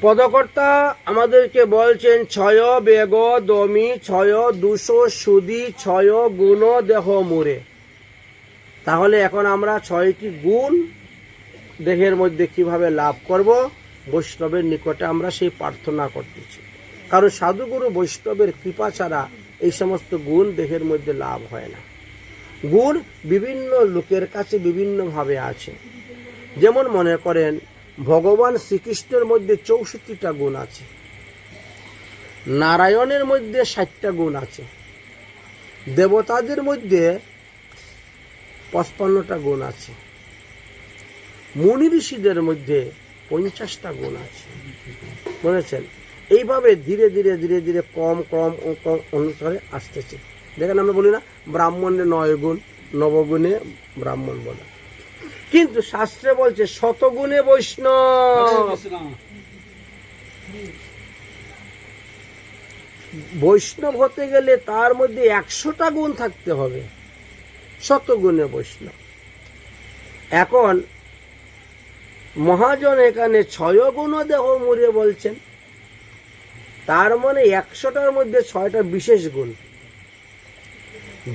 পদকর্তা আমাদেরকে বলছেন ছয় বেগ দমি ছয় দুশো সুদি ছয় গুণ দেহ মুরে। তাহলে এখন আমরা 6টি গুণ দেহের মধ্যে কিভাবে লাভ করব, বৈষ্ণবের নিকটে আমরা সেই প্রার্থনা করতেছি। কারণ সাধুগুরু বৈষ্ণবের কৃপা ছাড়া এই সমস্ত গুণ দেহের মধ্যে লাভ হয় না। গুণ বিভিন্ন লোকের কাছে বিভিন্নভাবে আছে। যেমন মনে করেন ভগবান শ্রীকৃষ্ণের মধ্যে 64টা গুণ আছে, নারায়ণের মধ্যে 60টা গুণ আছে, দেবতাদের মধ্যে 55টা গুণ আছে, মুনি ঋষিদের মধ্যে 50টা গুণ আছে। বুঝেছেন? এইভাবে ধীরে ধীরে ধীরে ধীরে কম কম কম অনুসারে আসতেছে। দেখেন আমরা বলি না ব্রাহ্মণে 9 গুণ, নবগুণে ব্রাহ্মণ বলে, কিন্তু শাস্ত্রে বলছে শতগুণে বৈষ্ণব। বৈষ্ণব হতে গেলে তার মধ্যে 100টা গুণ থাকতে হবে, শতগুণে বৈষ্ণব। এখন মহাজন এখানে 6 গুণ দেহ মুরে বলছেন, তার মানে 100টার মধ্যে 6টা বিশেষ গুণ।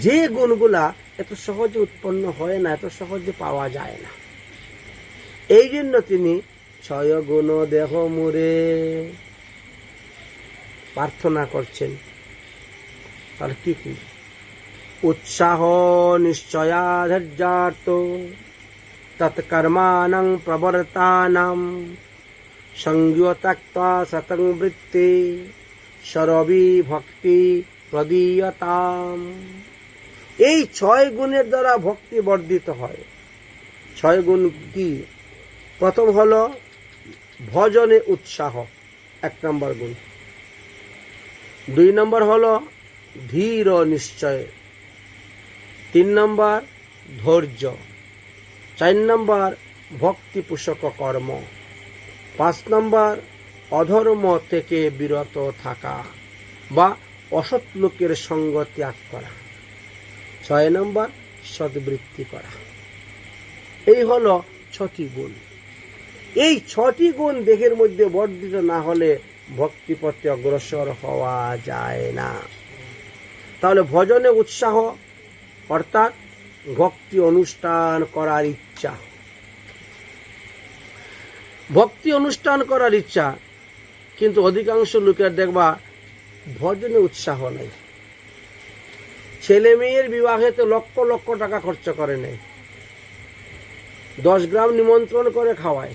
যে গুণগুলা এত সহজে উৎপন্ন হয় না, এত সহজে পাওয়া যায় না, এই জন্য তিনি 6 গুণ দেহ মুরে প্রার্থনা করছেন। আর কি কি? উৎসাহ নিশ্চয়াধৈর্যার্থ তৎকর্মাণং প্রবর্তানাম সংযুক্তা সতং বৃত্তি সরবি ভক্তি প্রদীয়তাম। এই 6 গুণের দ্বারা ভক্তি বর্ধিত হয়। 6 গুণ কি? প্রথম হলো ভজনে উৎসাহ, 1 নম্বর গুণ। 2 নম্বর হলো ধীর নিশ্চয়, 3 নম্বর ধৈর্য, 4 নম্বর ভক্তি পোষক কর্ম, 5 নম্বর অধর্ম থেকে বিরত থাকা বা অসৎ লোকের সঙ্গ ত্যাগ করা, 6 নম্বর সদ্বৃত্তি করা। এই হলো 6টি গুণ। এই 6টি গুণ দেহের মধ্যে বর্ধিত না হলে ভক্তি পথে অগ্রসর হওয়া যায় না। তাহলে ভজনে উৎসাহ অর্থাৎ ভক্তি অনুষ্ঠান করার ইচ্ছা। ভক্তি অনুষ্ঠান করার ইচ্ছা, কিন্তু অধিকাংশ লোকের দেখবা ভজনে উৎসাহ নাই। ছেলে মেয়ের বিবাহে তো লক্ষ লক্ষ টাকা খরচ করে নেয়, 10 গ্রাম নিমন্ত্রণ করে খাওয়ায়,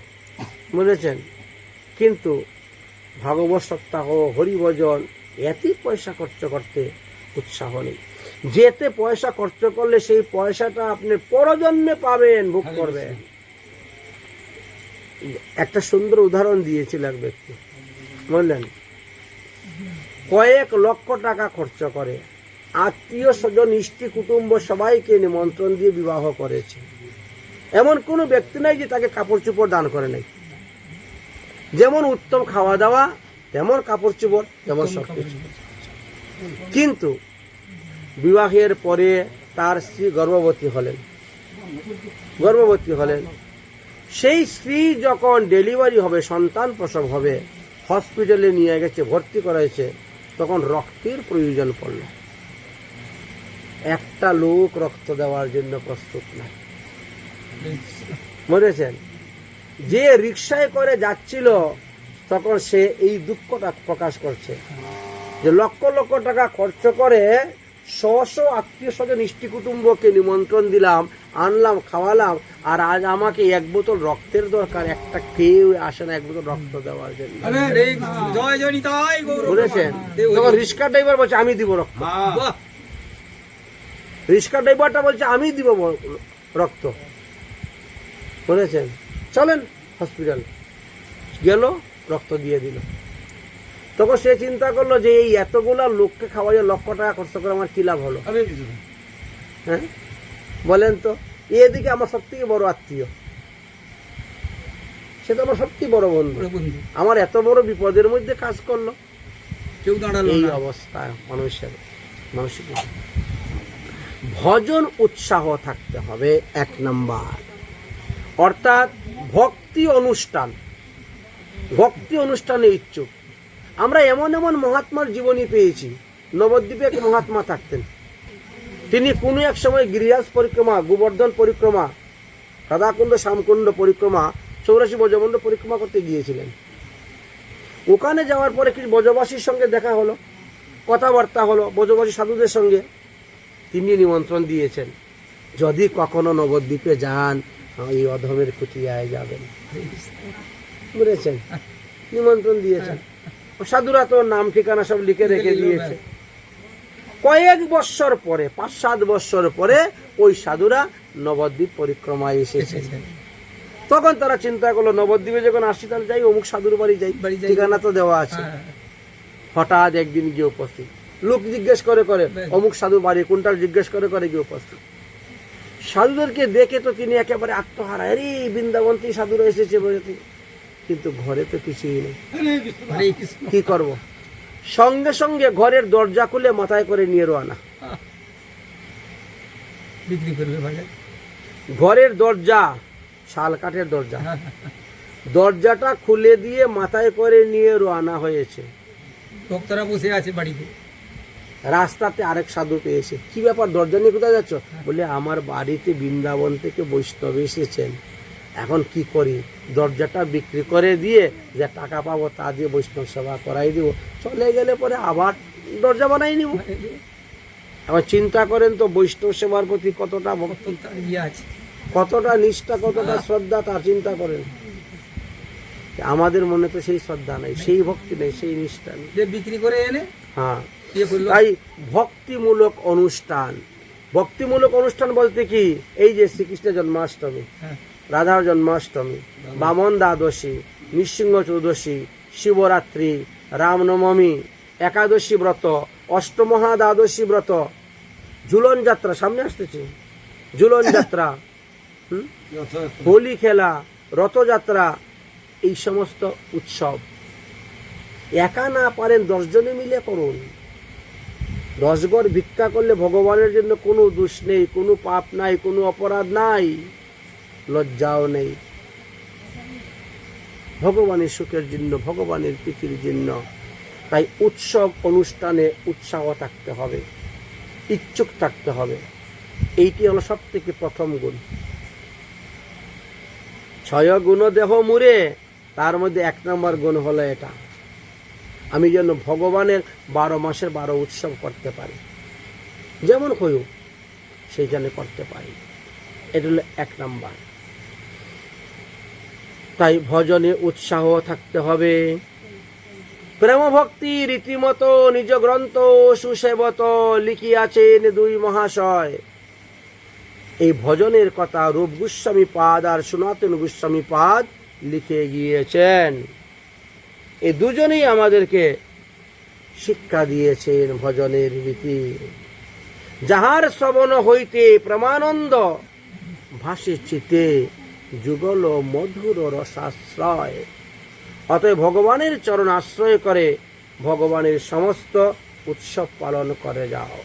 বুঝেছেন? কিন্তু ভাগবত সপ্তাহ হরিভজন এতই পয়সা খরচ করতে উৎসাহ নেই। যেতে পয়সা খরচ করলে সেই পয়সাটা আপনি পরজন্মে পাবেন, ভোগ করবেন। একটা সুন্দর উদাহরণ দিয়েছিল এক ব্যক্তি, বললেন কয়েক লক্ষ টাকা খরচ করে আত্মীয় স্বজন ইষ্টি কুটুম্ব সবাইকে নিমন্ত্রণ দিয়ে বিবাহ করেছে। এমন কোনো ব্যক্তি নাই যে তাকে কাপড় চোপড় দান করে নাই। যেমন উত্তম খাওয়া দাওয়া, তেমন কাপড় চোপড়, তেমন সবকিছু। কিন্তু বিবাহের পরে তার স্ত্রী গর্ভবতী হলেন। সেই স্ত্রী যখন ডেলিভারি হবে, সন্তান প্রসব হবে, হসপিটালে নিয়ে গেছে, ভর্তি করাইছে, তখন রক্তের প্রয়োজন পড়ল। একটা লোক রক্ত দেওয়ার জন্য প্রস্তুত নাই, বুঝেছেন? যে রিক্সায় করে যাচ্ছিল তখন সে এই দুঃখটা প্রকাশ করছে যে লক্ষ লক্ষ টাকা খরচ করে শো আত্মীয় স্বজন ইষ্টি কুটুম্বকে নিমন্ত্রণ দিলাম, আনলাম, খাওয়ালাম, আর আজ আমাকে 1 বোতল রক্তের দরকার, একটা কেউ আসে না 1 বোতল রক্ত দেওয়ার জন্য, বুঝেছেন? তখন রিক্সা ড্রাইভার বলছে আমি দিব রক্ত। রিক্সা ড্রাইভারটা বলছে আমি দিব রক্ত, বুঝেছেন? চলেন হসপিটাল, গেল, রক্ত দিয়ে দিল। তখন সে চিন্তা করলো যে এই এতগুলা লোককে খাওয়াইয়া লক্ষ টাকা খরচ করে আমার কি লাভ হলো? হ্যাঁ বলেন তো? এদিকে আমার সব থেকে বড় আত্মীয়, সে তো আমার সবচেয়ে বড় বন্ধু, আমার এত বড় বিপদের মধ্যে কাজ করলো, কেউ দাঁড়ালো। এই অবস্থায় মানুষের মানসিক ভজন উৎসাহ থাকতে হবে 1 নাম্বার, অর্থাৎ ভক্তি অনুষ্ঠান। ভক্তি অনুষ্ঠানে ইচ্ছুক। আমরা এমন এমন মহাত্মার জীবনী পেয়েছি। নবদ্বীপে এক মহাত্মা থাকতেন, তিনি কোনো এক সময় গিরিরাজ পরিক্রমা, গোবর্ধন পরিক্রমা, রাধাকুণ্ড শ্যামকুণ্ড পরিক্রমা, 84 ব্রজমণ্ড পরিক্রমা করতে গিয়েছিলেন। ওখানে যাওয়ার পরে কিছু ব্রজবাসীর সঙ্গে দেখা হলো, কথাবার্তা হলো ব্রজবাসী সাধুদের সঙ্গে। তিনি নিমন্ত্রণ দিয়েছেন, যদি কখনো নবদ্বীপে যান এই অধমের কুটিয়ায় যাবেন, বুঝেছেন? নিমন্ত্রণ দিয়েছেন। সাধুরা তো নাম ঠিকানা সব লিখে রেখে দিয়েছে। কয়েক বৎসর পরে, 5-7 বৎসর পরে ওই সাধুরা নবদ্বীপ পরিক্রমায় এসেছেন। তখন তারা চিন্তা করলো, নবদ্বীপে যখন আসছি তাহলে যাই অমুক সাধুর বাড়ি যাই, ঠিকানা তো দেওয়া আছে। হঠাৎ একদিন গিয়ে উপস্থিত, লোক জিজ্ঞেস করে করে অমুক সাধু বাড়ি কোনটা, জিজ্ঞেস করে করে গিয়ে উপস্থিত। সাধুদেরকে দেখে তো তিনি একেবারে আত্মহারা, আরে বৃন্দাবন্তী সাধুরা এসেছে বলতে, কিন্তু ঘরে তো কিছুই নেই, কি করব? সঙ্গে সঙ্গে ঘরের দরজা খুলে মাথায় করে নিয়ে রওনা। বিক্রি করবে বাজার। ঘরের দরজা শাল কাঠের দরজা, দরজাটা খুলে দিয়ে মাথায় করে নিয়ে রওনা হয়েছে। ভক্তরা বসে আছে বাড়িতে। রাস্তাতে আরেক সাধু পেয়েছে, কি ব্যাপার দরজা নিয়ে কোথায় যাচ্ছ? বলে আমার বাড়িতে বৃন্দাবন থেকে বৈষ্ণব এসেছেন, এখন কি করি? দরজাটা বিক্রি করে দিয়ে যে টাকা পাবো তা দিয়ে বৈষ্ণব সেবা করাই দিব, চলে গেলে পরে আবার দরজা বানাই নিব। এখন চিন্তা করেন তো বৈষ্ণব সেবার প্রতি কতটা ভক্তি আছে, কতটা নিষ্ঠা, কতটা শ্রদ্ধা, তার চিন্তা করেন। আমাদের মনে তো সেই শ্রদ্ধা নেই, সেই ভক্তি নেই, সেই নিষ্ঠা নেই। যে বিক্রি করে এনে, হ্যাঁ, তাই ভক্তিমূলক অনুষ্ঠান, ভক্তিমূলক অনুষ্ঠান বলতে কি, এই যে শ্রীকৃষ্ণের জন্মাষ্টমী, রাধার জন্মাষ্টমী, বামন দ্বাদশী, নৃসিংহ চৌদশী, শিবরাত্রি, রামনবমী, একাদশী ব্রত, অষ্টমহা দ্বাদশী ব্রত, ঝুলন যাত্রা সামনে আসতেছে, ঝুলন যাত্রা, হোলি খেলা, রথযাত্রা, এই সমস্ত উৎসব একা না পারেন 10 জনে মিলে করুন। 10 গড় ভিক্ষা করলে ভগবানের জন্য কোনো দোষ নেই, কোনো পাপ নাই, কোনো অপরাধ নাই, লজ্জাও নেই। ভগবানের সুখের জন্য, ভগবানের প্রীতির জন্য। তাই উৎসব অনুষ্ঠানে উৎসাহ থাকতে হবে, ইচ্ছুক থাকতে হবে। এইটি হলো সব থেকে প্রথম গুণ। 6 গুণ দেহ মুরে, তার মধ্যে 1 নম্বর গুণ হলো এটা, আমি যেন ভগবানের 12 মাসের 12 উৎসব করতে পারি, যেমন হইও সেইখানে করতে পারি, এটা হলো 1 নম্বর। তাই ভজনে উৎসাহ থাকতে হবে। প্রেম ভক্তি রীতিমতো নিজ গ্রন্থ সুসেবত লিখিয়াছেন 2 মহাশয়। এই ভজনের কথা রূপ গোস্বামী পাদ আর সনাতন গোস্বামী পাদ লিখে গিয়েছেন। এই দুজনেই আমাদেরকে শিক্ষা দিয়েছেন ভজনের রীতি। যাহার শ্রবণ হইতে প্রেমানন্দ ভাসে চিতে, যুগল মধুর রসাশ্রয়। অতএব ভগবানের চরণ আশ্রয় করে ভগবানের সমস্ত উৎসব পালন করে যাও।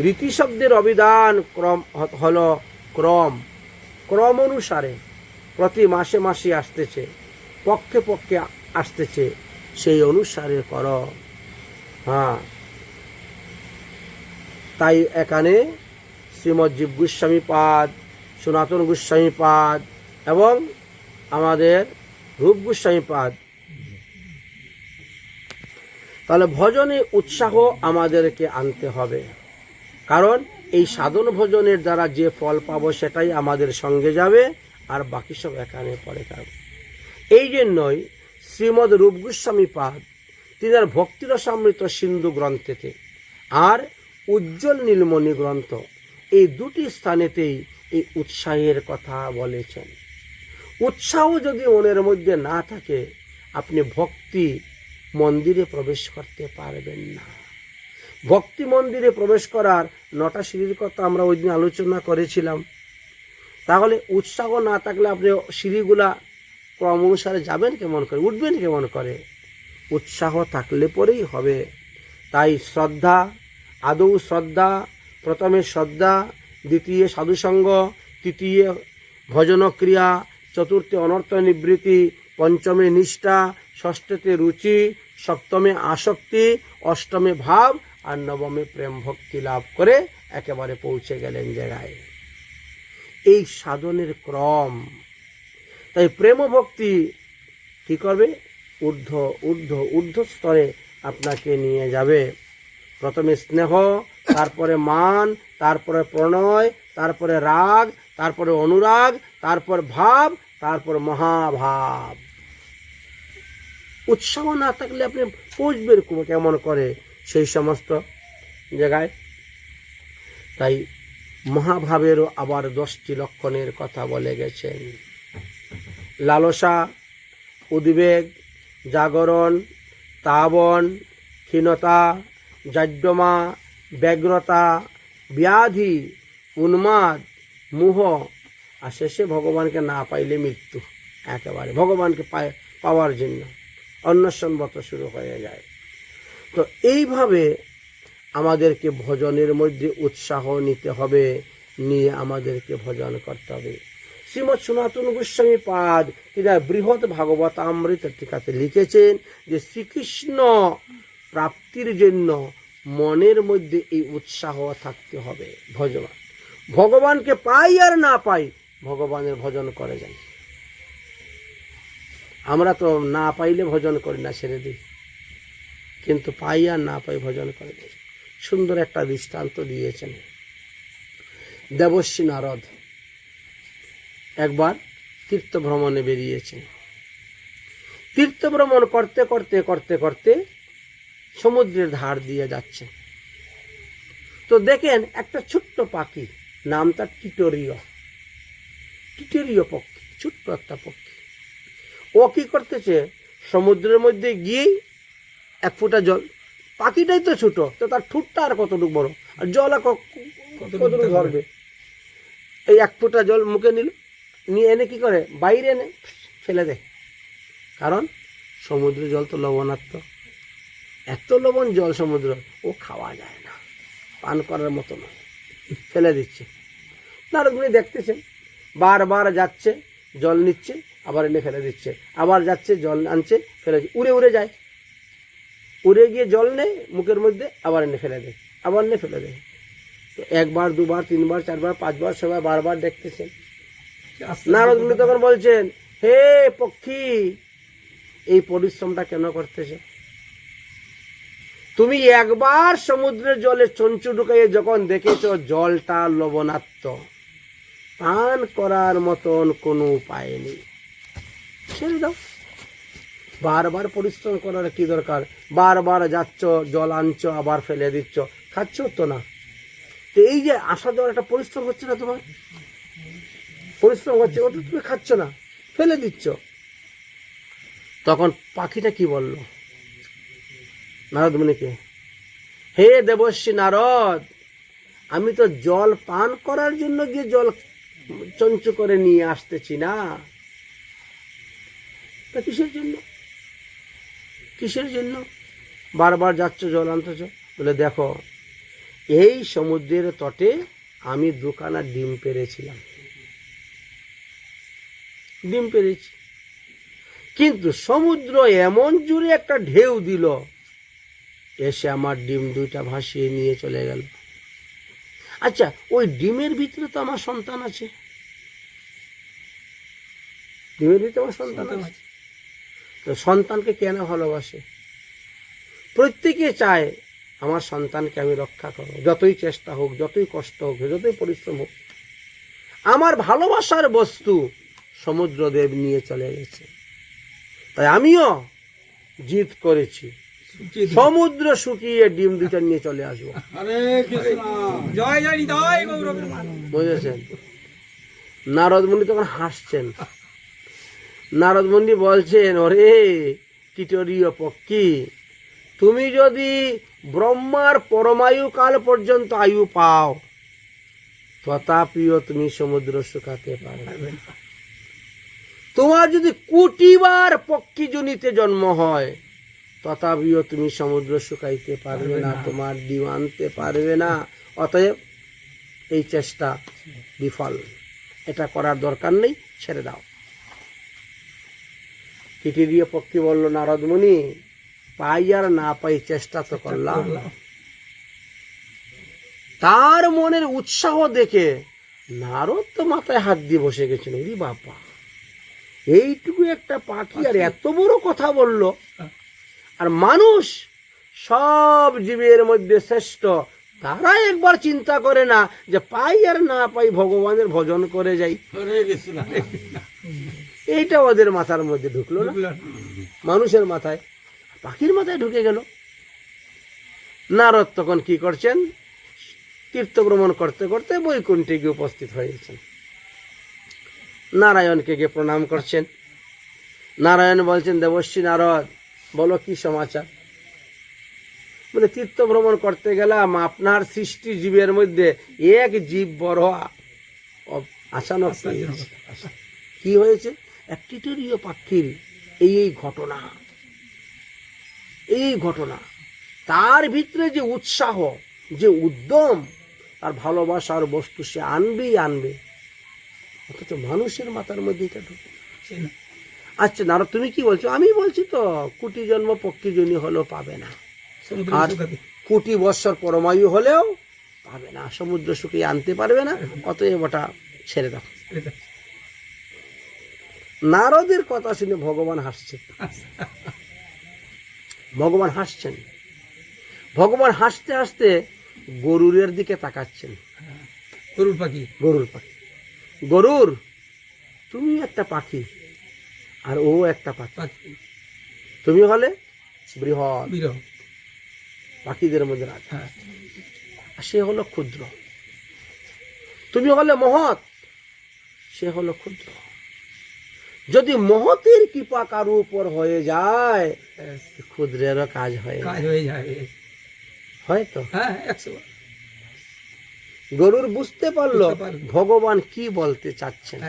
রীতি শব্দের অভিধান ক্রম হল ক্রম, ক্রম অনুসারে প্রতি মাসে মাসে আসতেছে, পক্ষে পক্ষে আসতেছে, সেই অনুসারে কর। হ্যাঁ, তাই এখানে শ্রীমৎ জীব গোস্বামী পাদ, সনাতন গোস্বামী পাদ এবং আমাদের রূপ গোস্বামী পাদ। তাহলে ভজনে উৎসাহ আমাদেরকে আনতে হবে, কারণ এই সাধন ভজনের দ্বারা যে ফল পাবো সেটাই আমাদের সঙ্গে যাবে, আর বাকি সব এখানে পড়ে থাকবে। এই জন্যই শ্রীমৎ রূপ গোস্বামী পাদ তিনার ভক্তিরসামৃত সিন্ধু গ্রন্থেতে আর উজ্জ্বল নীলমণি গ্রন্থ, এই 2টি স্থানেতেই এই উৎসাহের কথা বলেছেন। উৎসাহ যদি মনের মধ্যে না থাকে, আপনি ভক্তি মন্দিরে প্রবেশ করতে পারবেন না। ভক্তি মন্দিরে প্রবেশ করার 9টা সিঁড়ির কথা আমরা ওই দিন আলোচনা করেছিলাম। তাহলে উৎসাহ না থাকলে আপনি সিঁড়িগুলা ক্রম অনুসারে যাবেন কেমন করে, উঠবেন কেমন করে? উৎসাহ থাকলে পরেই হবে। তাই শ্রদ্ধা, আদৌ শ্রদ্ধা, প্রথমে শ্রদ্ধা, দ্বিতীয় সাধুসঙ্গ, তৃতীয় ভজনক্রিয়া, চতুর্থ অনর্থ নিবৃত্তি, পঞ্চমে নিষ্ঠা, ষষ্ঠতে রুচি, সপ্তমে আসক্তি, অষ্টমে ভাব, আর নবমে প্রেম ভক্তি লাভ করে একেবারে পৌঁছে গেলেন জায়গায়। এই সাধনের ক্রম। তাই প্রেম ভক্তি কি করবে? ঊর্ধ্ব স্তরে আপনাকে নিয়ে যাবে। প্রথমে স্নেহ, তারপরে মান, তারপরে প্রণয়, তারপরে রাগ, তারপরে অনুরাগ, তারপর ভাব, তারপর মহাভাব। উৎসাহ না থাকলে আপনি পৌঁছবেন কেমন করে সেই সমস্ত জায়গায়? তাই মহাভাবেরও আবার 10টি লক্ষণের কথা বলে গেছেন। লালসা, উদ্বেগ, জাগরণ, তাবন, ক্ষীণতা, জাড্যমা, ব্যগ্রতা, ব্যাধি, উন্মাদ, মোহ, আর শেষে ভগবানকে না পাইলে মৃত্যু। একেবারে ভগবানকে পাওয়ার জন্য অন্বেষণব্রত শুরু হয়ে যায়। তো এইভাবে আমাদেরকে ভজনের মধ্যে উৎসাহ নিতে হবে, নিয়ে আমাদেরকে ভজন করতে হবে। শ্রীমৎ সনাতন গোস্বামী পাদ তিনি বৃহৎ ভাগবতামৃত টিকাতে লিখেছেন যে শ্রীকৃষ্ণ প্রাপ্তির জন্য মনের মধ্যে এই উৎসাহ থাকতে হবে। ভগবানকে পাই আর না পাই, ভগবানের ভজন করে যাই। আমরা তো না পাইলে ভজন করি না, ছেড়ে দিই, কিন্তু পাই আর না পাই ভজন করে যাই। সুন্দর একটা দৃষ্টান্ত দিয়েছেন। দেবর্ষি নারদ একবার তীর্থ ভ্রমণে বেরিয়েছেন। তীর্থ ভ্রমণ করতে করতে করতে করতে সমুদ্রের ধার দিয়ে যাচ্ছে। তো দেখেন একটা ছোট্ট পাখি, নাম তার টিটোরিয় পক্ষী, ছোট্ট একটা পক্ষী। ও কি করতেছে? সমুদ্রের মধ্যে গিয়েই 1 ফোঁটা জল, পাখিটাই তো ছোট, তো তার ঠোঁটটা আর কতটুকু বড়, আর জল কতটুকু ধরবে? এই 1 ফোঁটা জল মুখে নিয়ে এনে কি করে? বাইরে এনে ফেলে দেয়। কারণ সমুদ্রের জল তো লবণাক্ত, এত লবণ জল সমুদ্র, ও খাওয়া যায় না, পান করার মতো নয়, ফেলে দিচ্ছে। নারদমুনি দেখতেছেন, বারবার যাচ্ছে, জল নিচ্ছে, আবার এনে ফেলে দিচ্ছে, আবার যাচ্ছে, জল আনছে, ফেলে দিচ্ছে, উড়ে যায়, উড়ে গিয়ে জল নেয় মুখের মধ্যে, আবার এনে ফেলে দেয়, আবার এনে ফেলে দেয়। তো 1 বার 2 বার 3 বার 4 বার 5 বার সবাই বারবার দেখতেছেন। নারদমুনি তখন বলছেন, হে পক্ষী, এই পরিশ্রমটা কেন করতেছ? তুমি একবার সমুদ্রের জলে চঞ্চু ঢুকাইয়ে যখন দেখেছ জলটা লবণাক্ত, পান করার মতন কোনো উপায় নেই, ছেড়ে দাও। বারবার পরিশ্রম করার কি দরকার? বারবার যাচ্ছ, জল আনছ, আবার ফেলে দিচ্ছ, খাচ্ছ তো না। তো এই যে আসা যাওয়ার একটা পরিশ্রম হচ্ছে না, তোমার পরিশ্রম হচ্ছে, ওটা তুমি খাচ্ছ না, ফেলে দিচ্ছ। তখন পাখিটা কি বলল নারদমুনিকে? হে দেবর্ষি নারদ, আমি তো জল পান করার জন্য গিয়ে জল চঞ্চু করে নিয়ে আসতেছি না, তা কিসের জন্য বারবার যাচ্ছ, জল আনতেছ? বলে, দেখো, এই সমুদ্রের তটে আমি 2খানা ডিম পেড়েছিলাম, ডিম পেড়েছি, কিন্তু সমুদ্র এমন জোরে একটা ঢেউ দিল, এসে আমার ডিম 2টা ভাসিয়ে নিয়ে চলে গেল। আচ্ছা, ওই ডিমের ভিতরে তো আমার সন্তান আছে, ডিমের ভিতরে আমার সন্তান আছে। তো সন্তানকে কেন ভালোবাসে? প্রত্যেকে চায় আমার সন্তানকে আমি রক্ষা করব, যতই চেষ্টা হোক, যতই কষ্ট হোক, যতই পরিশ্রম হোক। আমার ভালোবাসার বস্তু সমুদ্রদেব নিয়ে চলে গেছে, তাই আমিও জিদ করেছি, সমুদ্র শুকিয়ে ডিম 2টা নিয়ে চলে আসবো। জয় জয় নিতাই গৌর। বুঝেছেন? নারদমুনি তখন হাসছেন। নারদমুনি বলছেন, ওরে টিটোরিয় পক্ষী, তুমি যদি ব্রহ্মার পরমায়ু কাল পর্যন্ত আয়ু পাও, তথাপিও তুমি সমুদ্র শুকাতে পারবে না। তোমার যদি 1 কোটি বার পক্ষী জনিতে জন্ম হয়, তথাপিও তুমি সমুদ্র শুকাইতে পারবে না, তোমার ডিম আনতে পারবে না। অতএব এই চেষ্টা বিফল, এটা করার দরকার নেই, ছেড়ে দাও। তৃতীয় পক্ষী বলল, নারদ মুনি, পাই আর না পাই চেষ্টা তো করলাম। তার মনের উৎসাহ দেখে নারদ তো মাথায় হাত দিয়ে বসে গেছেন, ওরে বাবা, এইটুকু একটা পাখি আর এত বড় কথা বলল। আর মানুষ সব জীবের মধ্যে শ্রেষ্ঠ, তারা একবার চিন্তা করে না যে পাই আর না পাই ভগবানের ভজন করে যাই। এইটা ওদের মাথার মধ্যে ঢুকলো না, মানুষের মাথায়, পাখির মাথায় ঢুকে গেল। নারদ তখন কি করছেন, তীর্থ ভ্রমণ করতে করতে বৈকুণ্ঠে গিয়ে উপস্থিত হয়েছেন। নারায়ণকে গিয়ে প্রণাম করছেন। নারায়ণ বলছেন, দেবশ্রী নারদ, বলো কি সমাচার। বলে, তীর্থ ভ্রমণ করতে গেলাম, আপনার সৃষ্টি জীবের মধ্যে এক জীব বড় আশানক পেয়েছে। কি হয়েছে, এক তৃতীয় পাখির এই ঘটনা, এই ঘটনা, তার ভিতরে যে উৎসাহ, যে উদ্যম, তার ভালোবাসার বস্তু সে আনবেই আনবে, অথচ মানুষের মাথার মধ্যে এটা ঢুকে। আচ্ছা নারদ, তুমি কি বলছো? আমি বলছি তো, কোটি জন্ম পক্ষী জনি হলেও পাবে না, আর কোটি বৎসর পরমায়ু হলেও পাবে না, সমুদ্র সুখে আনতে পারবে না, অতএব ওটা ছেড়ে দাও। নারদের কথা শুনে ভগবান হাসছেন। ভগবান হাসছেন, ভগবান হাসতে হাসতে গরুরের দিকে তাকাচ্ছেন। গরুর পাখি, গরুর পাখি, গরুর, তুমি একটা পাখি আর ও একটা পাখি, তুমি হলে বৃহৎ পাখিদের মধ্যে রাজা, আর সে হলো ক্ষুদ্র। তুমি হলে মহৎ, সে হলো ক্ষুদ্র। যদি মহতের কৃপা কারো উপর হয়ে যায়, ক্ষুদ্রেরও কাজ হয়ে যাবে, হয়তো। গরুর বুঝতে পারলো ভগবান কি বলতে চাচ্ছেন।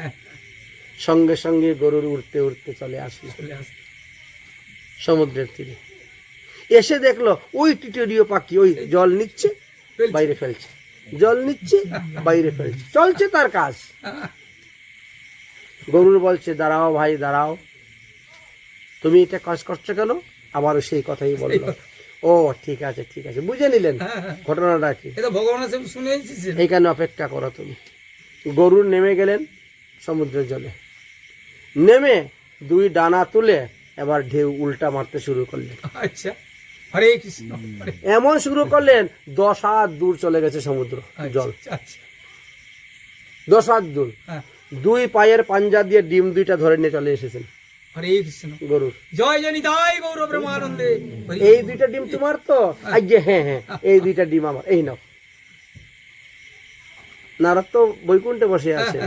সঙ্গে সঙ্গে গরুর উড়তে উড়তে চলে আসলো সমুদ্রের তীরে। এসে দেখলো ওই টিটোরিও পাখি ওই জল নিচ্ছে, বাইরে ফেলছে, জল নিচ্ছে, বাইরে ফেলছে, চলছে তার কাজ। গরুর বলছে, দাঁড়াও ভাই দাঁড়াও, তুমি এটা কাজ করছো কেন? আবারও সেই কথাই বললো। ও ঠিক আছে ঠিক আছে, বুঝে নিলেন ঘটনাটা কি। এইখানে অপেক্ষা করো তুমি। গরুর নেমে গেলেন সমুদ্রের জলে, নেমে দুই ডানা তুলে এবার ঢেউ উল্টা মারতে শুরু করলেন। আচ্ছা, হরে কৃষ্ণ। এমন শুরু করলেন 10 হাত দূর চলে গেছে সমুদ্র জল, 10 হাত দূর। দুই পায়ের পাঞ্জা দিয়ে ডিম দুইটা ধরে নিয়ে চলে এসেছেন। হরে কৃষ্ণ। গরুর জয় জনিতাই গৌর ব্রহ্মানন্দে। এই দুইটা ডিম তোমার তো? আজকে হ্যাঁ হ্যাঁ, এই দুইটা ডিম আমার, এই নাও। নারদ তো বৈকুণ্ঠে বসে আছে।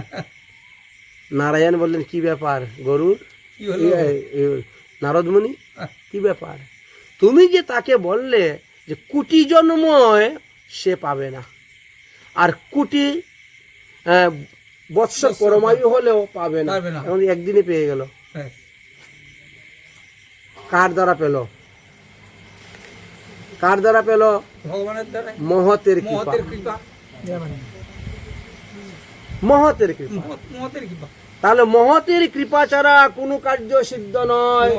নারায়ণ বললেন, কি ব্যাপার গরুর? নারদ মুনি, কি ব্যাপার? তুমি যে তাকে বললে যে কোটি জন্ময় সে পাবে না, আর কোটি বৎসর পরমায়ু হলেও পাবে না, এখন একদিনে পেয়ে গেল। কার দ্বারা পেল? কার দ্বারা পেল? ভগবানের দ্বারা, মহতের কৃপা, মহতের কৃপা, মহতের কৃপা। তাহলে মহতের কৃপা ছাড়া কোনো কার্য সিদ্ধ নয়।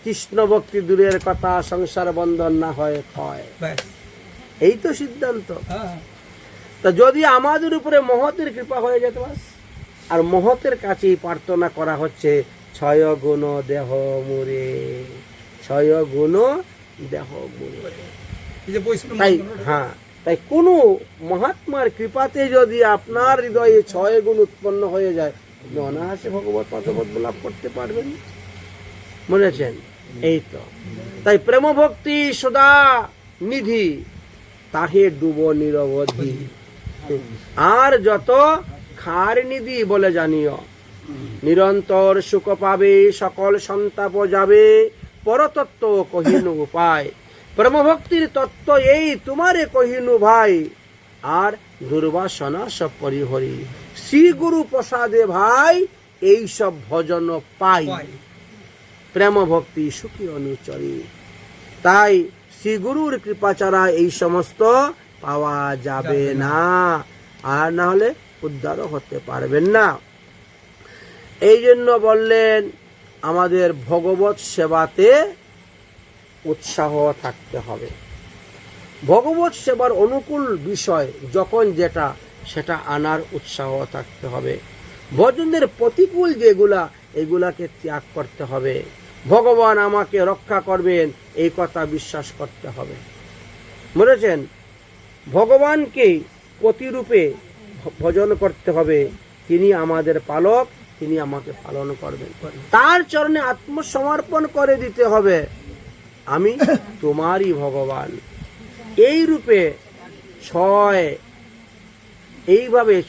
কৃষ্ণ ভক্তি দূরের কথা, সংসার বন্ধন না হয় ক্ষয়, এই তো সিদ্ধান্ত। তা যদি আমাদের উপরে মহতের কৃপা হয়ে যেত, আর মহতের কাছেই প্রার্থনা করা হচ্ছে, 6 গুণ দেহ মুরে, 6 গুণ দেহ মুরে। তাই হ্যাঁ, তাই কোনো মহাত্মার কৃপাতে যদি আপনার হৃদয়ে 6 গুণ উৎপন্ন হয়ে যায়, আপনি অনায়াসে ভগবত পদপদ লাভ করতে পারবেন। বুঝেছেন? এই তো, তাই প্রেম ভক্তি সদা নিধি, তাহে ডুব নিরবধি, আর যত খার নিধি বলে জানিও, নিরন্তর সুখ পাবে, সকল সন্তাপ যাবে, পরতত্ত্ব কহিনু উপায়, প্রেম ভক্তির তত্ত্ব এই তোমারে কহিনু ভাই, আর দুর্বাসনা সব পরিহরি, শ্রী গুরু প্রসাদে ভাই এই সব ভজন পাই, প্রেম ভক্তি সুখী অনুচরী। তাই শ্রী গুরুর কৃপা ছাড়া এই সমস্ত পাওয়া যাবে না, আর না হলে উদ্ধারও হতে পারবেন না। এই জন্য বললেন, আমাদের ভগবত সেবাতে উৎসাহ থাকতে হবে। ভগবত সেবার অনুকূল বিষয় যখন যেটা সেটা আনার উৎসাহ থাকতে হবে। ভজনের প্রতিকূল যেগুলা এগুলাকে ত্যাগ করতে হবে। ভগবান আমাকে রক্ষা করবেন এই কথা বিশ্বাস করতে হবে। বুঝেছেন? ভগবানকে প্রতিরূপে ভজন করতে হবে। তিনি আমাদের পালক, তিনি আমাকে পালন করবেন। তার চরণে আত্মসমর্পণ করে দিতে হবে, আমি তোমারই ভগবান। এই রূপে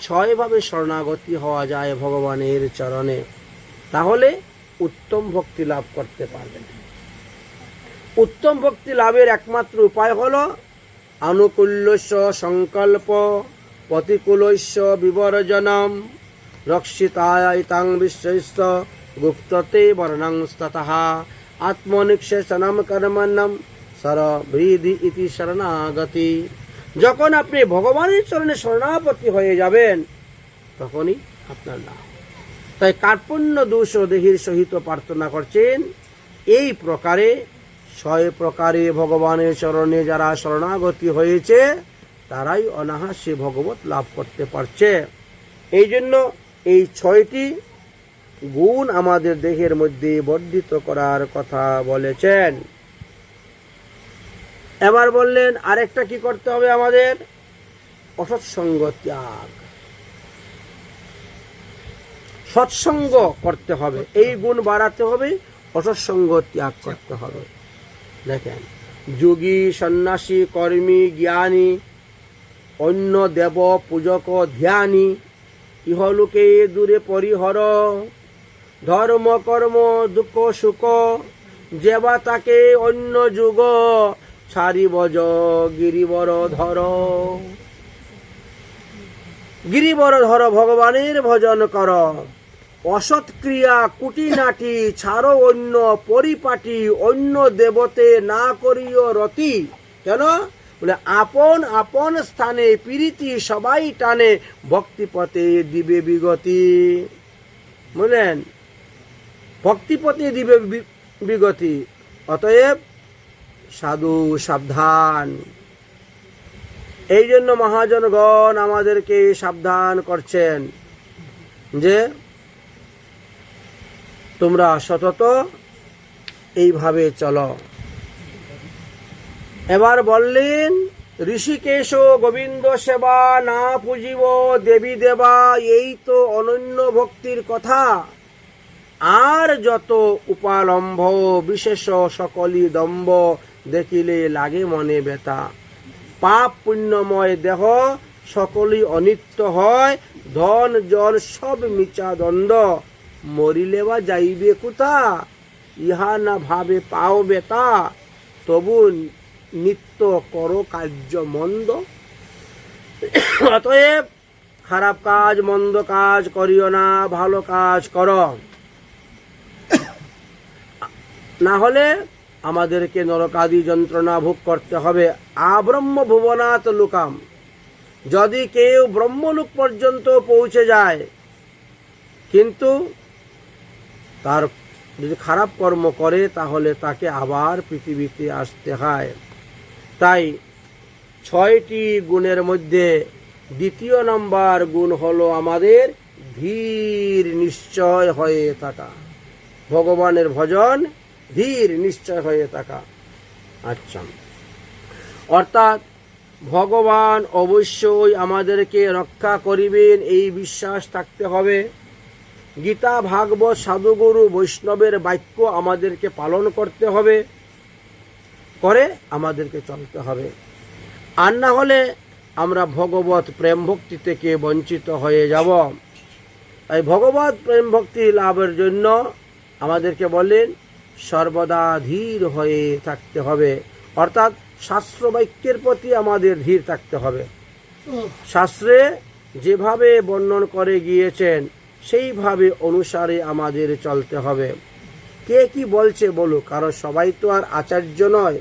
ছয়ভাবে শরণাগতি হওয়া যায় ভগবানের চরণে, তাহলে উত্তম ভক্তি লাভ করতে পারবেন। উত্তম ভক্তি লাভের একমাত্র উপায় হল আনুকূল্যস্য সংকল্প প্রতিকূলস্য বিবর্জনম রক্ষিতায়তাং বিশ্বস্য গুপ্ততে বর্ণংস্ততঃ আত্মনিঃশেষণম কর্মণ্যম সরবৃদ্ধি ইতি শরণাগতি। যখন আপনি ভগবানের চরণে শরণাপতি হয়ে যাবেন তখনই আপনার লাভ। তাই কার্পণ্য দোষ দেহীর সহিত প্রার্থনা করছেন এই প্রকারে 6 প্রকারে ভগবানের চরণে যারা শরণাগতি হয়েছে তারাই অনায়াসে ভগবত লাভ করতে পারছে। এই জন্য এই 6টি গুণ আমাদের দেহের মধ্যে বর্ধিত করার কথা বলেছেন। এবার বললেন আরেকটা কি করতে হবে, আমাদের অসৎসঙ্গ ত্যাগ, সৎসঙ্গ করতে হবে। এই গুণ বাড়াতে হবে, অসৎসঙ্গ ত্যাগ করতে হবে। দেখেন, যোগী সন্ন্যাসী কর্মী জ্ঞানী অন্য দেব পূজক ধ্যানী ইহলোকে দূরে পরিহর ধর্ম কর্ম দুঃখ সুখ যেবা তাকে অন্য যুগ ছাড়িবজ গিরিবর ধর। গিরিবর ধর ভগবানের ভজন কর, অসৎ ক্রিয়া কুটিনাটি ছাড়ো অন্য পরিপাটি অন্য দেবতে না করিও রতি। কেন বলে আপন আপন স্থানে প্রীতি সবাই টানে ভক্তিপথে দিবে বিগতি। বুঝলেন, ভক্তিপথে দিবে বিগতি। অতএব সাধু সাবধান। এই জন্য মহাজনগণ আমাদেরকে সাবধান করছেন যে তোমরা সতত এইভাবে চলো। এবার বললেন ঋষিকেশ গোবিন্দ সেবা না পুজিব দেবী দেবা, এই তো অনন্য ভক্তির কথা। আর যত উপালম্ব বিশেষ সকলই দম্ভ দেখিলে লাগে মনে ব্যথা। পাপ পুণ্যময় দেহ সকলই অনিত্য হয়, ধন জন সব মিছা দ্বন্দ্ব। মরিলে বা যাইবে কোথা, ইহা না ভাবে পাও বেতা। তবু নিত্য করো কার্য মন্দ। অতএব খারাপ কাজ মন্দ কাজ করিও না, ভালো কাজ করো, না হলে আমাদেরকে নরকাদি যন্ত্রণা ভোগ করতে হবে। আব্রহ্ম ভুবনাৎ লোকাম, যদি কেউ ব্রহ্মলোক পর্যন্ত পৌঁছে যায় কিন্তু তার যদি খারাপ কর্ম করে তাহলে তাকে আবার পৃথিবীতে আসতে হয়। তাই 6টি গুণের মধ্যে দ্বিতীয় নম্বর গুণ হলো আমাদের ধীর নিশ্চয় হয়ে থাকা। ভগবানের ভজন ধীর নিশ্চয় হয়ে থাকা। আচ্ছা, অর্থাৎ ভগবান অবশ্যই আমাদেরকে রক্ষা করিবেন এই বিশ্বাস থাকতে হবে। গীতা ভাগবত সাধুগুরু বৈষ্ণবের বাক্য আমাদেরকে পালন করতে হবে, করে আমাদেরকে চলতে হবে। আর না হলে আমরা ভগবত প্রেম ভক্তি থেকে বঞ্চিত হয়ে যাব। তাই ভগবত প্রেম ভক্তি লাভের জন্য আমাদেরকে বলেন সর্বদা ধীর হয়ে থাকতে হবে। অর্থাৎ শাস্ত্র বাক্যের প্রতি আমাদের ধীর থাকতে হবে। শাস্ত্রে যেভাবে বর্ণন করে গিয়েছেন সেইভাবে অনুসারে আমাদের চলতে হবে। কে কি বলছে বলুক, কারণ সবাই তো আর আচার্য নয়,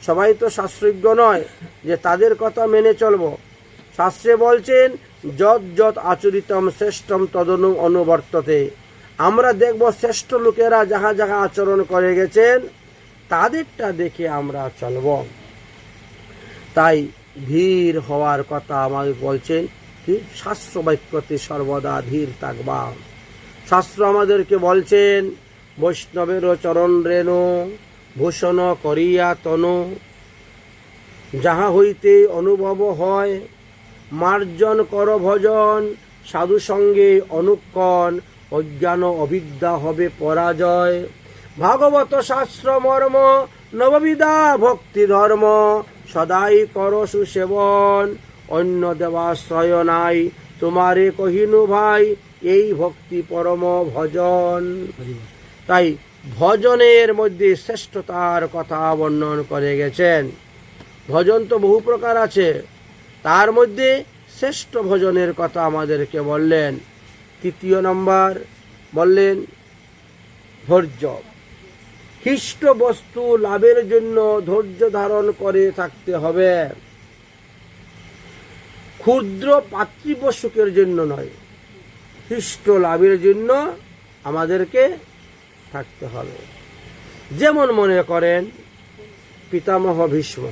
সবাই তো শাস্ত্রজ্ঞ নয় যে তাদের কথা মেনে চলব। শাস্ত্রে বলছেন যৎ যৎ আচরিতম শ্রেষ্ঠম তদনু অনুবর্ততে। আমরা দেখব শ্রেষ্ঠ লোকেরা যাহা যাহা আচরণ করে গেছেন তাদেরটা দেখে আমরা চলব। তাই ধীর হওয়ার কথা আমাদের বলছেন কি, শাস্ত্র বাক্যতে সর্বদা ধীর থাকবা। শাস্ত্র আমাদেরকে বলছেন বৈষ্ণবের চরণ রেণু ভূষণ করিয়া তনু, যাহা হইতে অনুভব হয় মার্জন কর ভজন, সাধু সঙ্গে অনুক্ষণ অজ্ঞান অবিদ্যা হবে পরাজয়। ভাগবত শাস্ত্র মর্ম নববিধা ভক্তি ধর্ম, সদাই কর সুসেবন অন্য দেবাশ্রয় নাই, তোমারে কহিনু ভাই এই ভক্তি পরম ভজন। তাই ভজনের মধ্যে শ্রেষ্ঠতার কথা বর্ণন করে গেছেন। ভজন তো বহু প্রকার আছে, তার মধ্যে শ্রেষ্ঠ ভজনের কথা আমাদেরকে বললেন। তৃতীয় নম্বর বললেন ধৈর্য। খ্রিস্ট বস্তু লাভের জন্য ধৈর্য ধারণ করে থাকতে হবে, ক্ষুদ্র পার্থিব সুখের জন্য নয়, খ্রিস্ট লাভের জন্য আমাদেরকে থাকতে হবে। যেমন মনে করেন পিতামহ ভীষ্ম,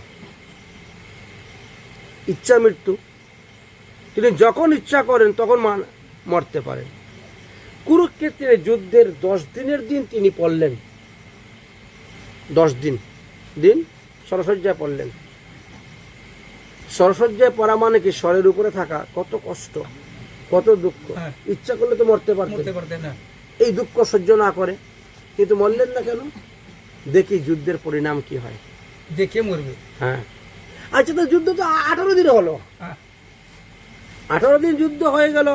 ইচ্ছা মৃত্যু, তিনি যখন ইচ্ছা করেন তখন মরতে পারেন। কুরুক্ষেত্রের যুদ্ধের 10 দিনের দিন তিনি পড়লেন, 10 দিন সরসজ্জায় পড়লেন। সরসজ্জায় পড়া মানে কি, স্বরের উপরে থাকা, কত কষ্ট, কত দুঃখ। ইচ্ছা করলে তো মরতে পারতেন না, এই দুঃখ সহ্য না করে কিন্তু মরলেন না কেন? দেখি যুদ্ধের পরিণাম কি হয়, দেখে মরবে। হ্যাঁ, আচ্ছা, তো যুদ্ধ তো 18 দিন হলো, 18 দিন যুদ্ধ হয়ে গেল,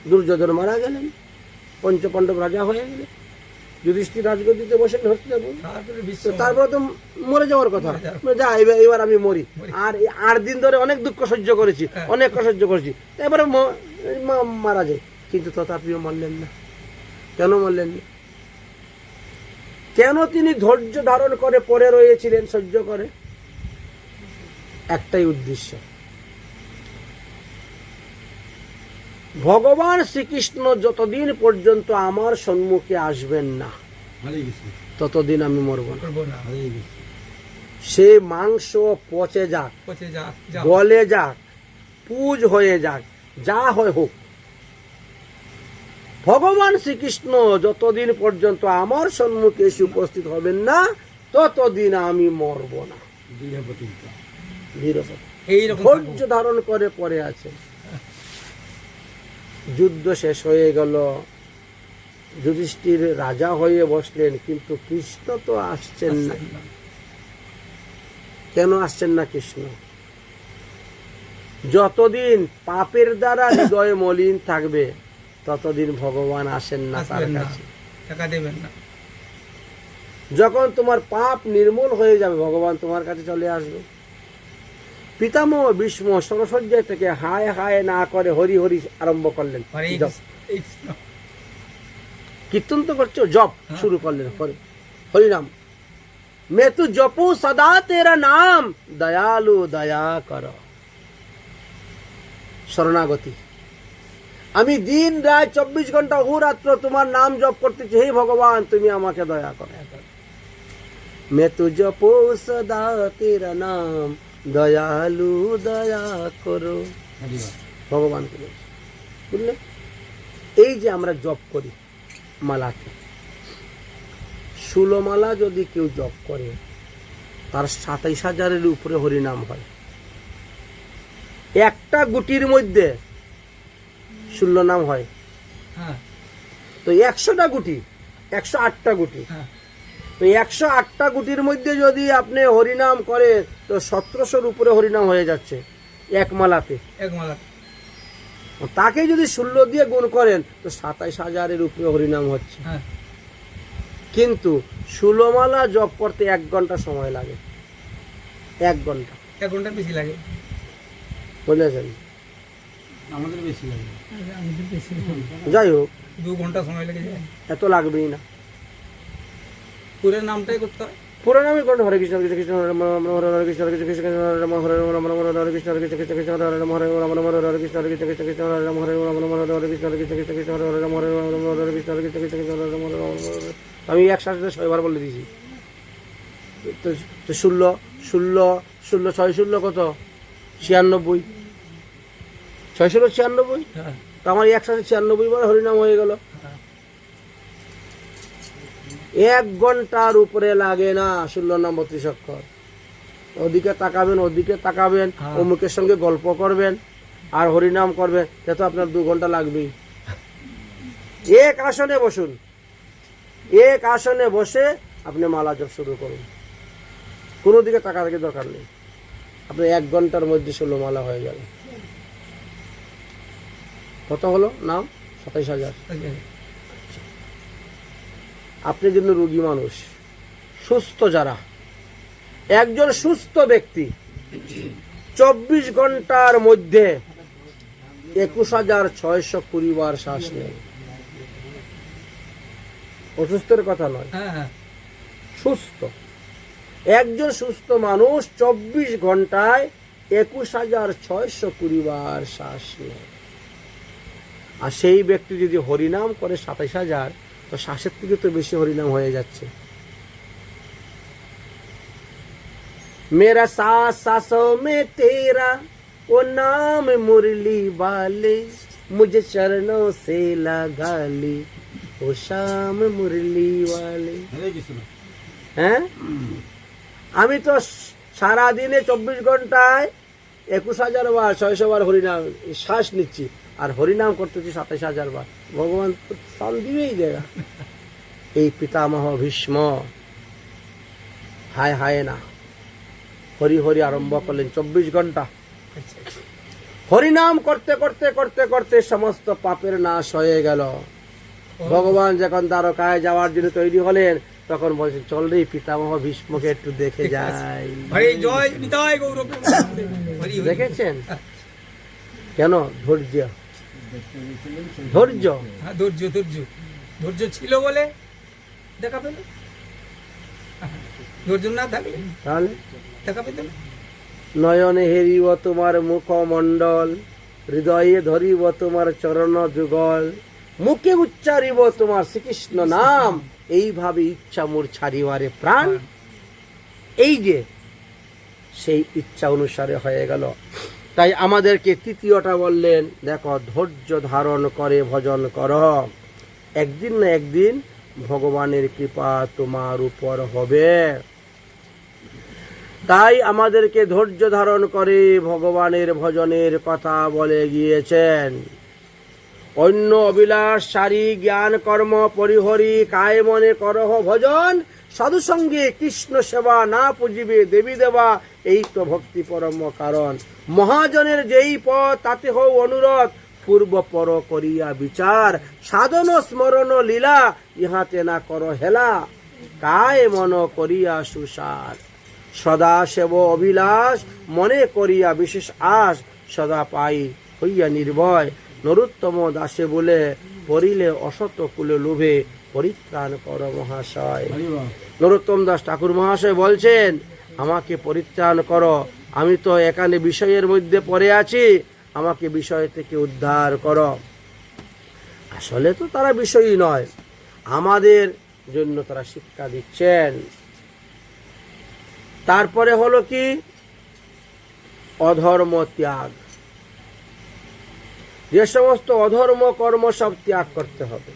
দুর্যোধন মারা গেলেন, পঞ্চপাণ্ডব রাজা হয়ে গেলেন, যুধিষ্ঠির রাজগদ্দিতে বসেন হস্তিনাপুর, তারপরে তো মরে যাওয়ার কথা, যা এবার আমি মরি। আর 8 দিন ধরে অনেক দুঃখ সহ্য করেছি, অনেক সহ্য করেছি, এবারে মারা যায়। কিন্তু তথাপিও মরলেন না। কেন মরলেন না? কেন তিনি ধৈর্য ধারণ করে পড়ে রয়েছিলেন, সহ্য করে? একটাই উদ্দেশ্য, ভগবান শ্রীকৃষ্ণ যতদিন পর্যন্ত আমার সম্মুখে আসবেন না ততদিন আমি মরব না। সে মাংস পচে যাক, গলে যাক, পুজ হয়ে যাক, যা হয় হোক, ভগবান শ্রীকৃষ্ণ যতদিন পর্যন্ত আমার সম্মুখে এসে উপস্থিত হবেন না ততদিন আমি মরব না। ধৈর্য ধারণ করে পড়ে আছে। যুদ্ধ শেষ হয়ে গেল, যুধিষ্ঠির রাজা হয়ে বসলেন, কিন্তু কৃষ্ণ তো আসছেন না। কেন আসছেন না কৃষ্ণ? যতদিন পাপের দ্বারা হৃদয় মলিন থাকবে ততদিন ভগবান আসেন না তার কাছে, টাকা দেবেন না। যখন তোমার পাপ নির্মূল হয়ে যাবে ভগবান তোমার কাছে চলে আসবে। পিতামহ ভীষ্ম সরসজ্জায় থেকে হায় হায় না করে হরি হরি আরম্ভ করলেন, কীর্তন তো করছো, জপ শুরু করলেন, হরিনাম। মে তু জপু সদা তেরা নাম, দয়ালু দয়া কর। শরণাগতি, আমি দিন রাত 24 ঘন্টা অহোরাত্র তোমার নাম জপ করতেছি, হে ভগবান তুমি আমাকে দয়া করো। মে তু জপু সদা তেরা নাম, দয়ালু দয়া করো। ভগবানকে বুঝলেন? এই যে আমরা জপ করি মালাকে, 16 মালা যদি কেউ জপ করে তার 27,000-এর উপরে হরিনাম হয়। একটা গুটির মধ্যে 16 নাম হয়, তো 100টা গুটি, 108টা গুটি, তো 108টা গুটির মধ্যে যদি আপনি হরিনাম করে তো 1700-র উপরে হরিনাম হয়ে যাচ্ছে এক মালাতে। তাকে যদি 16 দিয়ে গুণ করেন তো 27,000-এর উপরে হরিনাম হচ্ছে। কিন্তু 16 মালা জপ করতে 1 ঘন্টা সময় লাগে, 1 ঘন্টা, 1 ঘন্টা বেশি লাগে, বুঝেছেন? আমাদের বেশি লাগে, যাই হোক 2 ঘন্টা সময় লেগে যায়, এত লাগবেই না। পুরো নামটাই করতে হয়। পুরো নামই কোন হরে কৃষ্ণ কৃষ্ণ কৃষ্ণ হরে রাম হরে কৃষ্ণ কৃষ্ণ কৃষ্ণ হরে রাম হরে রাম হরে কৃষ্ণ কৃষ্ণ কৃষ্ণ কৃষ্ণ হরে রাম হরে রাম হরে কৃষ্ণ কৃষ্ণ কৃষ্ণ কৃষ্ণ হরে রাম হরে রাম হরে কৃষ্ণ কৃষ্ণ কৃষ্ণ কৃষ্ণ হরে রাম হরে রাম হরে কৃষ্ণ কৃষ্ণ কৃষ্ণ কৃষ্ণ হরে রাম হরে রাম। আমি একসাথে 6 বার বলে দিয়েছি। তো 16 16 16 6 16 কত 96, 6 16 96। হ্যাঁ তো আমার একসাথে 96 বার হরিনাম হয়ে গেল। 1 ঘন্টার উপরে লাগে না 16 নাম 32 অক্ষর। ওদিকে তাকাবেন ওদিকে তাকাবেন, অমুকের সঙ্গে গল্প করবেন আর হরিনাম করবেন, তা তো আপনার 2 ঘন্টা লাগবেই। এক আসনে বসুন, এক আসনে বসে আপনি মালা জপ শুরু করুন, কোনো দিকে তাকা থাকি দরকার নেই। আপনি 1 ঘন্টার মধ্যে 16 মালা হয়ে গেল। কত হলো নাম? 27,000। আপনি কিন্তু রোগী মানুষ, সুস্থ যারা, একজন সুস্থ ব্যক্তি 24 ঘন্টার মধ্যে 21,620 বার শ্বাস নেয়। অসুস্থের কথা নয়, হ্যাঁ হ্যাঁ সুস্থ একজন সুস্থ মানুষ 24 ঘন্টায় 21,620 বার শ্বাস নেয়। আর সেই ব্যক্তি যদি হরিনাম করে 27,000, তো শ্বাসের থেকে তো বেশি হরিনাম হয়ে যাচ্ছে। मेरा सांस सांसों में तेरा वो नाम मुरली वाले, मुझे चरणों से लगा ले ओ शाम मुरली वाले। হ্যাঁ, আমি তো সারা দিনে 24 ঘন্টায় 21,000 বার 600 বার হরিনাম শ্বাস নিচ্ছি, আর হরিনাম করতেছি 27,000 বার। ভগবান তো ফল দিবেই দেगा। এই পিতামহ ভীষ্ম হায় হায় না হরি হরি আরম্ভ করলেন 24 ঘন্টা। হরিনাম করতে করতে করতে করতে সমস্ত পাপের নাশ হয়ে গেল। ভগবান যখন দ্বারকায় যাওয়ার জন্য তৈরি হলেন, তখন বলছেন চল রে পিতামহ ভীষ্মকে একটু দেখে যাই। হরি জয় নিতাই গৌর। দেখেছেন কেন? ধৈর্য, ধৈর্য, হ্যাঁ ধৈর্য ধৈর্য ধৈর্য ছিল বলে দেখা পেল, ধৈর্য না থাকলে তাহলে দেখা পেত না। নয়নে হেরিব তোমার মুখমণ্ডল, হৃদয়ে ধরিব তোমার চরণ যুগল, মুখে উচ্চারিব তোমার শ্রীকৃষ্ণ নাম, এইভাবে ইচ্ছা মোর ছাড়িবারে প্রাণ। এই যে সেই ইচ্ছা অনুসারে হয়ে গেল। তাই আমাদেরকে তৃতীয়টা বললেন, দেখো ধৈর্য ধারণ করে ভজন কর, একদিন না একদিন ভগবানের কৃপা তোমার উপর হবে। তাই আমাদেরকে ধৈর্য ধারণ করে ভগবানের ভজনের কথা বলে গিয়েছেন। অন্য অবিলাস সারি জ্ঞান কর্ম পরিহরি কায় মনে করহ ভজন, সাধু সঙ্গে কৃষ্ণ সেবা না পুজিবে দেবী দেবা, এই তো ভক্তি পরম কারণ। মহাজনের যেই পথ তাতে হও অনুরোধ, পূর্ব পর করিয়া বিচার, সাধন স্মরণ লীলা ইহাতে না কর হেলা, কায় মন করিয়া সুসার। সদা সেব অভিলাষ মনে করিয়া বিশেষ আশ, সদা পাই হইয়া নির্ভয়, নরোত্তম দাসে বলে পড়িলে অসত কুলে লোভে, পরিত্রাণ কর মহাশয়। নরোত্তম দাস ঠাকুর মহাশয় বলছেন, আমাকে পরিত্রাণ করো, আমি তো এখানে বিষয়ের মধ্যে পড়ে আছি, আমাকে বিষয় থেকে উদ্ধার করো। আসলে তো তারা বিষয়ই নয়, আমাদের জন্য তারা শিক্ষা দিচ্ছেন। তারপরে হলো কি? অধর্ম ত্যাগ। যে সমস্ত অধর্ম কর্ম সব ত্যাগ করতে হবে।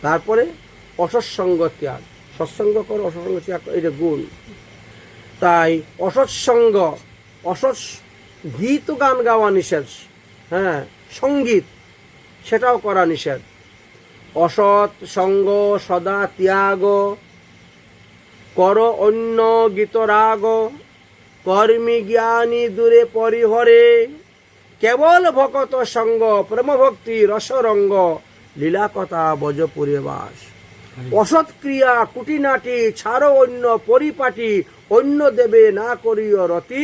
তারপরে অসৎসঙ্গ ত্যাগ, সৎসঙ্গ করো অসৎসঙ্গ ত্যাগ, এটা গুণ। তাই অসৎসঙ্গ, অসৎ গীত গান গাওয়া নিষেধ, হ্যাঁ সঙ্গীত সেটাও করা নিষেধ। অসৎ সঙ্গ সদা ত্যাগ কর অন্য গীত রাগ, কর্মী জ্ঞানী দূরে পরিহরে, কেবল ভকত সঙ্গ প্রেম ভক্তি রসরঙ্গ, লীলা কথা বজপুরে বাস। অসৎ ক্রিয়া কুটিনাটি ছাড়ো অন্য পরিপাটি, অন্য দেবে না করিও রতি,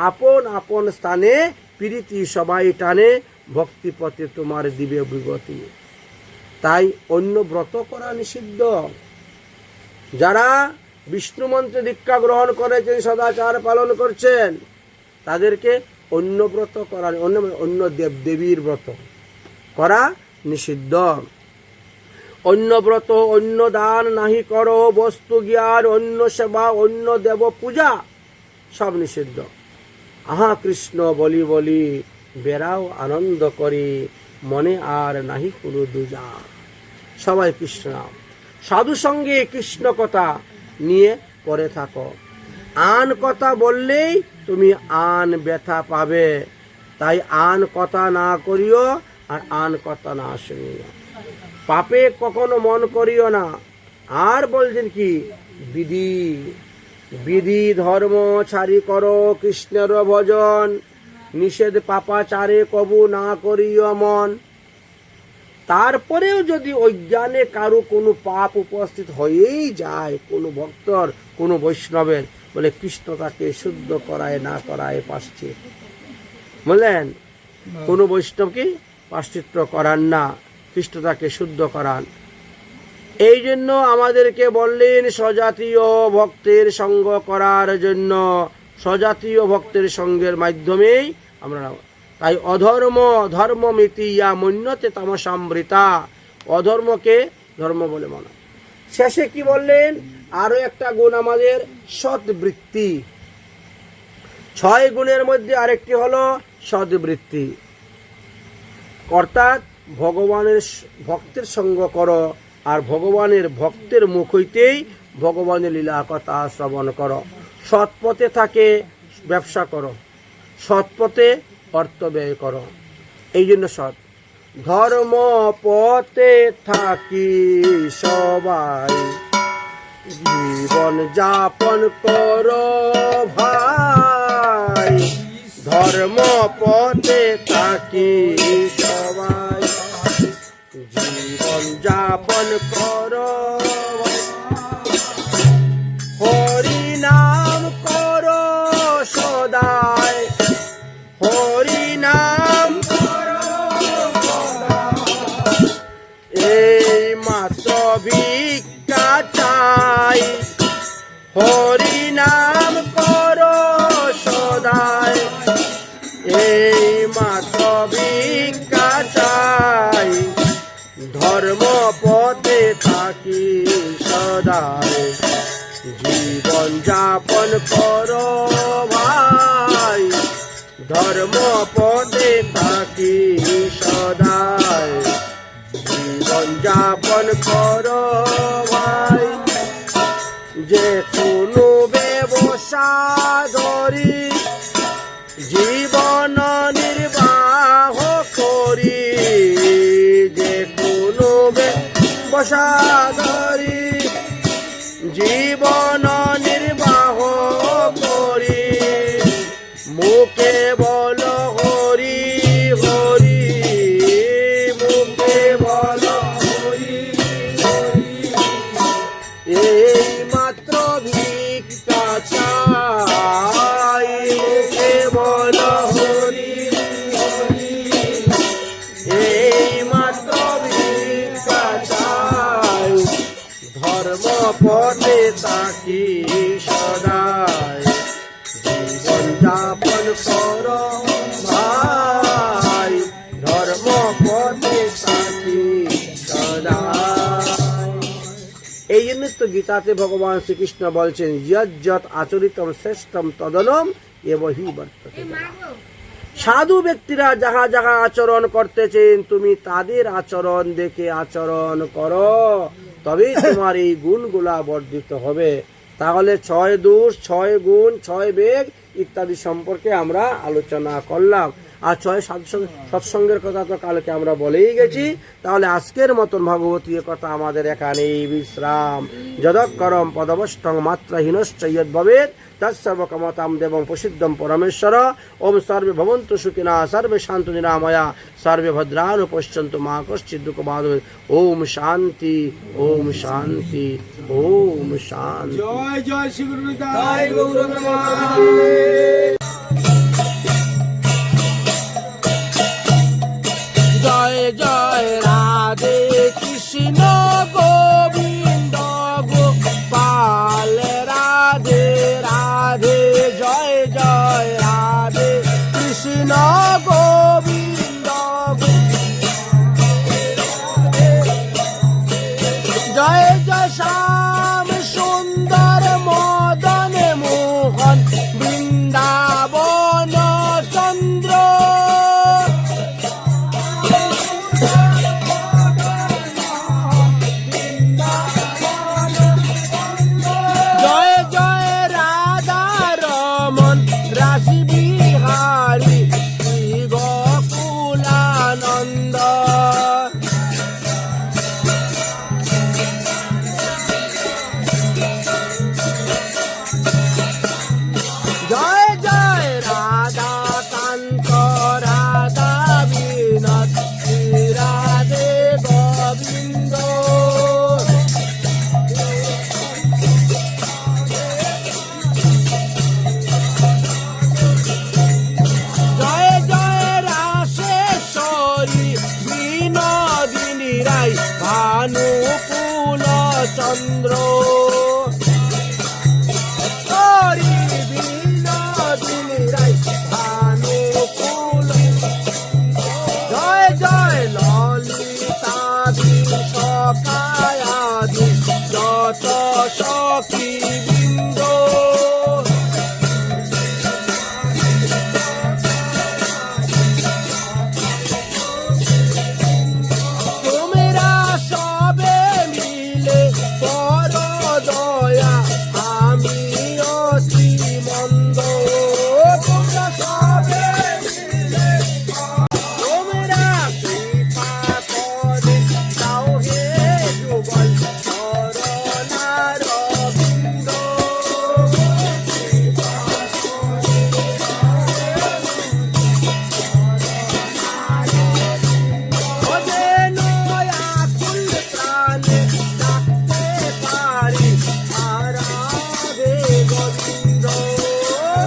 আপন আপন স্থানে প্রীতি সবাই টানে, ভক্তি পথে তোমার দিবে বিগতি। তাই অন্য ব্রত করা নিষিদ্ধ। যারা বিষ্ণু মন্ত্রে দীক্ষা গ্রহণ করেছেন, সদাচার পালন করছেন, তাদেরকে অন্য ব্রত করা, অন্য দেব দেবীর ব্রত করা নিষিদ্ধ। অন্য ব্রত, অন্য দান নাহি করো, বস্তু জ্ঞান, অন্য সেবা, অন্য দেব পূজা সব নিষিদ্ধ। আহা কৃষ্ণ বলি বলি বেড়াও আনন্দ করি, মনে আর নাহি কোনো দুজা। সবাই কৃষ্ণ নাম, সাধু সঙ্গে কৃষ্ণ কথা নিয়ে পড়ে থাকো। আন কথা বললেই তুমি আন ব্যথা পাবে, তাই আন কথা না করিও আর আন কথা না শুনিও। পাপে কখনো মন করিও না। আর বলছেন কি, বিধি বিধি ধর্ম ছাড়ি করো কৃষ্ণের ভজন, নিষেধ পাপাচারে কবু না করিও মন। তারপরেও যদি অজ্ঞানে কারো কোনো পাপ উপস্থিত হয়েই যায়, কোনো ভক্তর, কোনো বৈষ্ণবের, বলে কৃষ্ণ তাকে শুদ্ধ করায় না করায় পাশ্চিত। বুঝলেন, কোনো বৈষ্ণবকে পাশ্চিত্য করান না, কৃষ্ণ তাকে শুদ্ধ করান। এই জন্য আমাদেরকে বললেন স্বজাতীয় ভক্তের সঙ্গ করার জন্য। স্বজাতীয় ভক্তের সঙ্গের মাধ্যমেই আমরা, তাই অধর্ম ধর্মমিতি ইয়া মন্যতে তামসামৃতা, অধর্মকে ধর্ম বলে মনে। শেষে কি বললেন, আরো একটা গুণ আমাদের সদ্বৃত্তি। 6 গুণের মধ্যে আরেকটি হলো সদ্বৃত্তি, অর্থাৎ ভগবানের ভক্তের সঙ্গ করো, আর ভগবানের ভক্তের মুখ হইতেই ভগবানের লীলা কথা শ্রবণ করো। সৎপথে থাকে ব্যবসা করো, সৎপথে অর্থ ব্যয় করো। এই জন্য সৎ ধর্ম পথে থাকি সবাই, জীবন যাপন করো ভাই। ধর্ম পথে থাকি সবাই, জীবন যাপন করো, হরি নাম করো সদাই, হরি নাম করো সদাই। এই মাত্র ভিক্ষা চাই, হরি নাম করো সদাই। এই মাত্র ভিক্ষা চাই, ধর্ম পথে থাকি সদাই। জীবন যাপন করো ভাই, ধর্ম পথে থাকি সদাই। জীবন যাপন করো ভাই। যে কোনো ব্যবসা ধরি, জীবন নির্বাহ করি। যে কোনো ব্যবসা ধরি, জীবন নির্বাহ করি। মুখে বল হরি হরি, মুখে বল হরি হরি। এই মাত্র ভিক্ষা চাই, মুখে বল হরি হরি। এই মাত্র ভিক্ষা চাই, ধর্ম পথে থাকি সদাই। জীবন যাপন করো ভাই, ধর্ম পথে থাকি সদাই। এই জন্য তো গীতাতে ভগবান শ্রীকৃষ্ণ বলছেন, যৎ আচরিতম শ্রেষ্ঠম তদনম এবহি বর্ততে। সাধু ব্যক্তিরা যাহা যাহা আচরণ করতেছেন, তুমি তাদের আচরণ দেখে আচরণ করো, তবেই তোমার এই গুণগুলা বর্ধিত হবে। তাহলে 6 দোষ, 6 গুণ, 6 বেগ ইত্যাদি সম্পর্কে আমরা আলোচনা করলাম। আর 6 সৎসঙ্গের কথা তো কালকে আমরা বলেই গেছি। তাহলে আজকের মতন ভগবতী কথা আমাদের এখানেই বিশ্রাম। যদক্ষরম পদবষ্টং মাত্রাহীনশ্চ ইয়দ্ ভবেৎ তৎসর্বকামতাং দেবং প্রসিদ্ধং পরমেশ্বর। ওম সর্বে ভবন্তু সুখিনঃ, সর্বে শান্তু নিরাময়া, সর্বে ভদ্রাণি পশ্যন্তু মা কশ্চিৎ দুঃখভাগ্ ভবেৎ। ওম শান্তি, ওম শান্তি, ওম শান্তি। জয় জয় শ্রী গুরু নিতাই গৌর প্রেমানন্দে। জয় জয় রাধে কৃষ্ণ গোবিন্দ গোপাল। গোবিন্দ জয় জয় শ্যাম সুন্দর মদন মোহন বৃন্দাবন চন্দ্র জয় জয় রাধা রমন রাশি বিহারী শ্রী গোকুলানন্দ জয় জয় রাধা কান্ত রাধা বিনোদ শ্রী রাধে গোবিন্দ জয় জয় রাশেশ্বরী বিনোদিনী রায় ভানুকুল চন্দ্র হরি বিনোদিনী রায় ভানুকুল জয় জয় ললিতাদি সকায়াদি যত সখী বৃন্দ তোমরা সবে মিলে পর দয়া আমি অতি মন্দ তোমরা সবে মিলে তোমরা কৃপা করে দাও হে যুগল চরণার বিন্দ ওরে নয়া কুল প্রাণে ডাকতে পারি আরাধে গোবিন্দ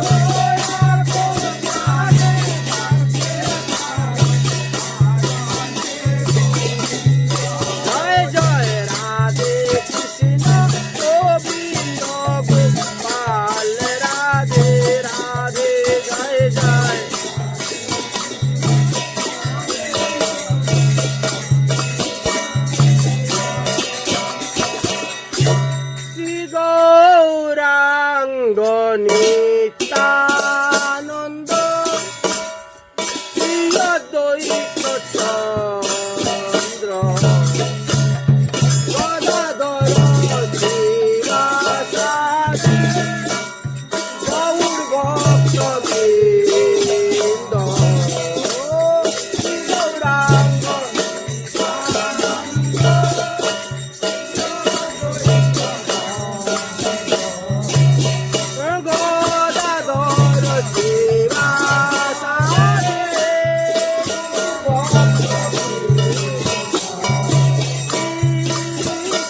নয়া কুল প্রাণে জয় জয় রাধে কৃষ্ণ গোবিন্দ গোপাল রাধে রাধে জয় জয় শ্রী গৌরাঙ্গ নিত্যানন্দ শ্রী অদ্বৈত চন্দ্র গদাধর শ্রীবাসাদি গৌর ভক্তবৃন্দ শ্রী গৌরাঙ্গ গদাধর শ্রীবাসাদি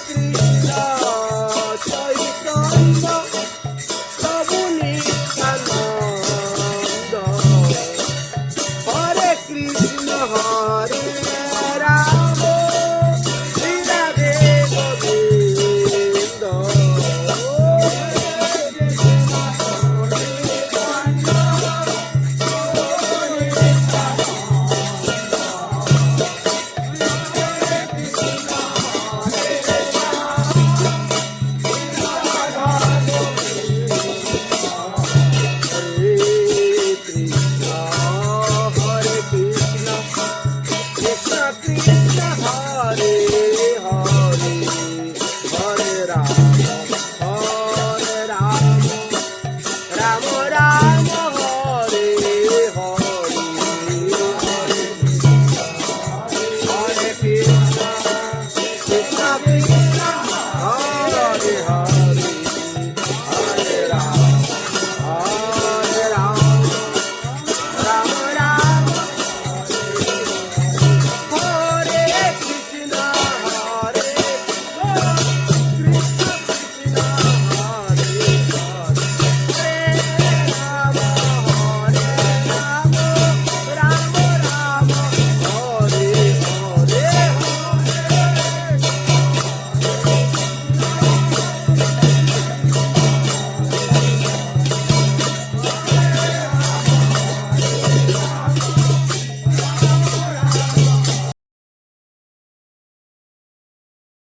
কৃষ্ণ চৈতন্য প্রভু নিত্যানন্দ হরে কৃষ্ণ হরে রাম শ্রী রাধে গোবিন্দ হরে কৃষ্ণ কৃষ্ণ কৃষ্ণ হরে হরে হরে রাম রাম